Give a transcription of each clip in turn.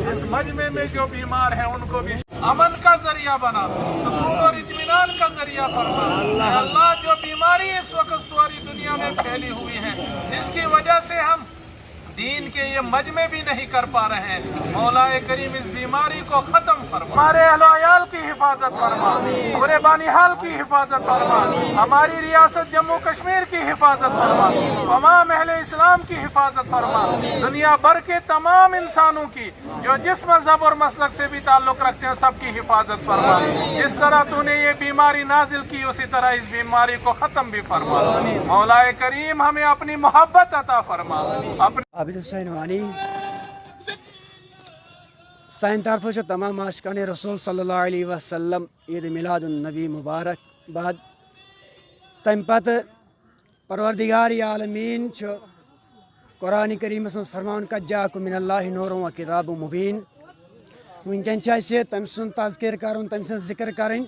इस मजमे में जो बीमार है उनको भी अमन का जरिया बना दो, सुकून और इत्मीनान का जरिया फरमा। अल्लाह जो बीमारी इस वक्त सारी दुनिया में फैली हुई है, जिसकी वजह से हम दीन के ये मजमे भी नहीं कर पा रहे हैं, मौलाए करीम इस बीमारी को खत्म फरमा, हमारे अहल की हिफाजत फरमा, पूरे बानिहाल की हिफाजत फरमा, हमारी रियासत जम्मू कश्मीर की हिफाजत फरमा, तमाम अहले इस्लाम की हिफाजत फरमा, दुनिया भर के तमाम इंसानों की जो जिस मजहब और मसलक से भी ताल्लुक रखते हैं सबकी हिफाजत फरमा। जिस तरह तूने ये बीमारी नाजिल की उसी तरह इस बीमारी को खत्म भी फरमा। मौलाए करीम हमें अपनी मोहब्बत अता फरमा। आबिद हुसैन वानी सान तरफ तमाम आशिकान रसूल सल्लल्लाहु अलैहि वसल्लम ईद मिलादुन नबी मुबारक बाद तम पत परवरदिगार आलमीन कुरान करीमस मज फरमान कद जाअकुम मिनल्लाहि नूरुन व किताबुम मुबीन। वनकन तम सुन तज़किर करन तम सुन जिक्र करन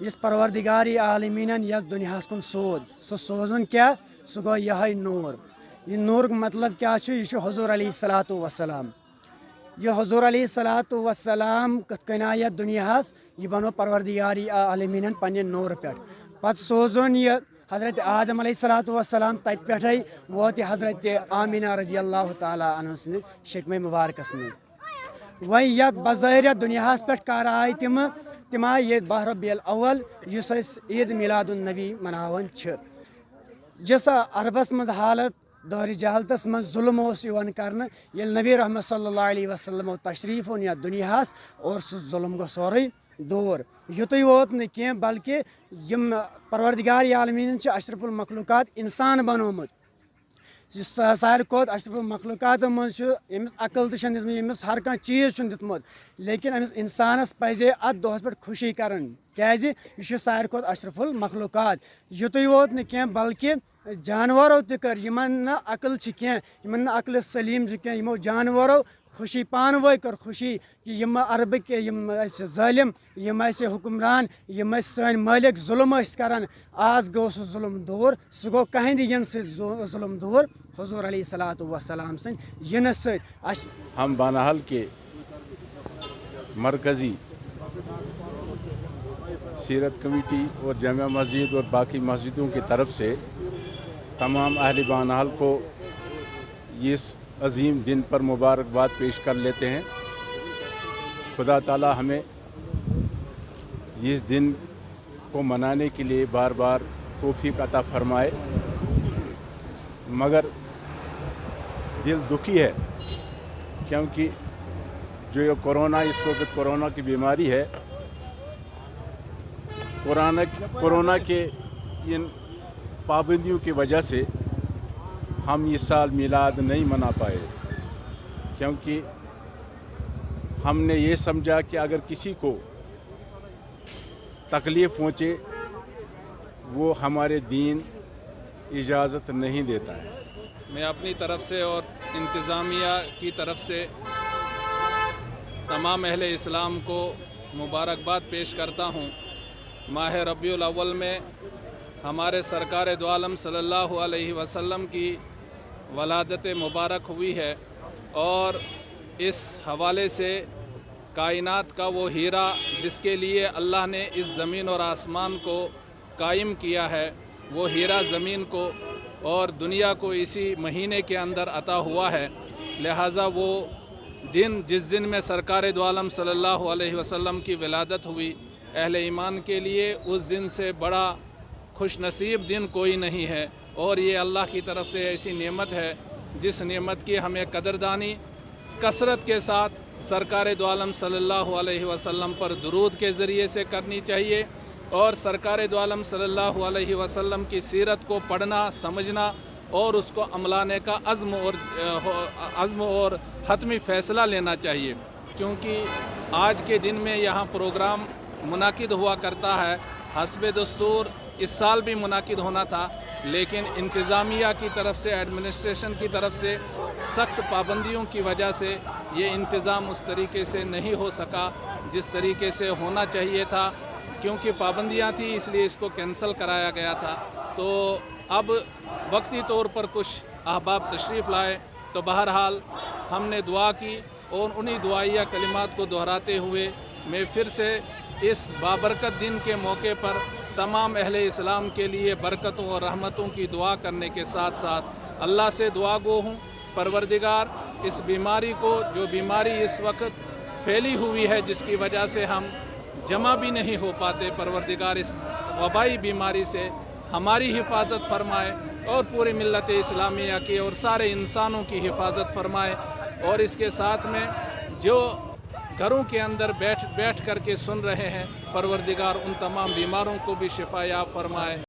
इस परवरदिगार आलमीन यस दुनियास कुन सोद सो सोजन क्या सो गो यह नूर। ये नूर मतलब क्या यह हुज़ूर अलैहिस्सलातु वस्सलाम। यह हुज़ूर अलैहिस्सलातु वस्सलाम कथ कन आय दुनियास यह बनो परवरदिगार आलमीन पन्ने नूर पे पत सोजन यह हज़रत आदम अलैहिस्सलातु वस्सलाम तत पे वोत हज़रत आमिना रज़ियल्लाहु ताला अन्हा सन्द शिकमे मुबारकस में। वह यत बज़ाहिर दुनियास पे कर आय तिम आय ये 12 रबीउल अव्वल युस ईद मिलादुन नबी मनावन जिस अरबस मज हालत दौर जहालतस मज जुल्म कर नबी रहमत सल्लल्लाहु अलैहि वसल्लम तशरीफ ओन या दुनियास और सह जुल्म गो सोरे दूर। युतुय वोत न कह बल्कि यम परवरदिगार आलमीन अशरफुल मखलूकात इंसान बनोमुत सारे खोत अशरफुल मखलूकात मज अमिस अकल तमिस हर कह चीज़ दितमुत, लेकिन अमिस इंसानस पजे अत दोहस पे खुशी करन क्याज यह सारे खोत अशरफुल मखलूकात। युतुय वोत न कह बल्कि जानवरों तकर यमन न अकल यमन न अकल सलीम कह जानवरों खुशी पान वो कर खुशी कि यम अरब के यम ज़ालिम यम हुक्मरान यम सन मालिक जुल्म करान आज गो सह जुल्म दूर सह गो कहंद इन जुल्म दूर हुज़ूर अलैहिस्सलातु वस्सलाम सन इन सत। हम बानाहल के मरकज़ी सीरत कमेटी और जामिया मस्जिद और बाकी मस्जिदों की तरफ से तमाम अहले बानाहल को इस अजीम दिन पर मुबारकबाद पेश कर लेते हैं। खुदा ताला हमें इस दिन को मनाने के लिए बार बार तौफीक अता फरमाए, मगर दिल दुखी है क्योंकि जो ये कोरोना इस वक्त कोरोना की बीमारी है, कोरोना के इन पाबंदियों की वजह से हम इस साल मिलाद नहीं मना पाए, क्योंकि हमने ये समझा कि अगर किसी को तकलीफ़ पहुँचे वो हमारे दीन इजाज़त नहीं देता है। मैं अपनी तरफ से और इंतज़ामिया की तरफ से तमाम अहले इस्लाम को मुबारकबाद पेश करता हूँ। माह रबीउल अव्वल में हमारे सरकार दो आलम सल्लल्लाहु अलैहि वसल्लम की वलादत मुबारक हुई है और इस हवाले से कायनात का वो हीरा जिसके लिए अल्लाह ने इस ज़मीन और आसमान को कायम किया है, वो हीरा ज़मीन को और दुनिया को इसी महीने के अंदर अता हुआ है। लिहाजा वो दिन जिस दिन में सरकार दो आलम सल्लल्लाहु अलैहि वसल्लम की विलादत हुई, अहले ईमान के लिए उस दिन से बड़ा खुश नसीब दिन कोई नहीं है। और ये अल्लाह की तरफ से ऐसी नेमत है जिस नेमत की हमें कदरदानी कसरत के साथ सरकार दो आलम सल्लल्लाहु अलैहि वसल्लम पर दुरूद के ज़रिए से करनी चाहिए और सरकार दो आलम सल्लल्लाहु अलैहि वसल्लम की सीरत को पढ़ना, समझना और उसको अमलाने का अज़्म और हतमी फ़ैसला लेना चाहिए। क्योंकि आज के दिन में यहाँ प्रोग्राम मुनाकिद हुआ करता है, हस्बे दस्तूर इस साल भी मुनाकिद होना था, लेकिन इंतज़ामिया की तरफ से, एडमिनिस्ट्रेशन की तरफ से सख्त पाबंदियों की वजह से ये इंतज़ाम उस तरीके से नहीं हो सका जिस तरीके से होना चाहिए था। क्योंकि पाबंदियाँ थी इसलिए इसको कैंसिल कराया गया था। तो अब वक्ती तौर पर कुछ अहबाब तशरीफ़ लाए, तो बहरहाल हमने दुआ की और उन्हीं दुआइया कलिमात को दोहराते हुए मैं फिर से इस बाबरकत दिन के मौके पर तमाम अहले इस्लाम के लिए बरकतों और रहमतों की दुआ करने के साथ साथ अल्लाह से दुआ गो हूँ, परवरदिगार इस बीमारी को, जो बीमारी इस वक्त फैली हुई है जिसकी वजह से हम जमा भी नहीं हो पाते, परवरदिगार इस वबाई बीमारी से हमारी हिफाजत फरमाए और पूरी मिल्लत इस्लामिया की और सारे इंसानों की हिफाजत फरमाए। और इसके साथ में जो घरों के अंदर बैठ कर के सुन रहे हैं, परवरदिगार उन तमाम बीमारों को भी शिफा याब फरमाए।